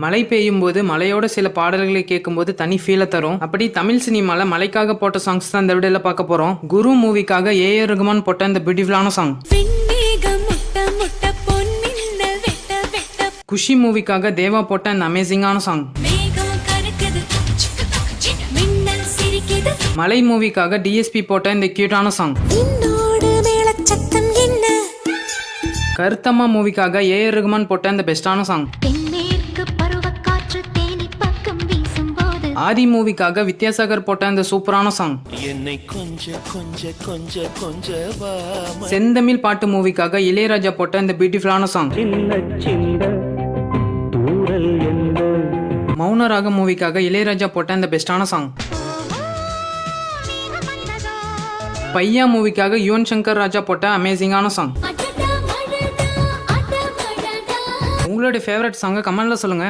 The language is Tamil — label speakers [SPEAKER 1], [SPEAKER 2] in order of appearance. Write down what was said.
[SPEAKER 1] மழை பெய்யும் போது மலையோட சில பாடல்களை கேட்கும்போது தனி ஃபீலை தரும். அப்படி தமிழ் சினிமால மலைக்காக போட்ட சாங்ஸ் தான் இந்த வீடியோல பார்க்க போறோம். குரு மூவிக்காக ஏஆர் ரகுமான் போட்ட இந்த பியூட்டிஃபுல்லான சாங். குஷி மூவிக்காக தேவா போட்ட இந்த அமேசிங்கான சாங். மலை மூவிக்காக டிஎஸ்பி போட்ட இந்த கியூட்டான சாங். கருத்தம்மா மூவிக்காக ஏஆர் ரகுமான் போட்ட இந்த பெஸ்டான சாங். ஆதி மூவிக்காக வித்யாசாகர் போட்ட இந்த சூப்பரான சாங். செந்தமிழ் பாட்டு மூவிக்காக இளையராஜா போட்ட இந்த பியூட்டிஃபுல்லான சாங். மௌனராக மூவிக்காக இளையராஜா போட்ட இந்த பெஸ்டான சாங். பையா மூவிக்காக யுவன் சங்கர் ராஜா போட்ட அமேசிங்கான சாங். உங்களுடைய ஃபேவரட் சாங்கை கமெண்ட்ல சொல்லுங்க.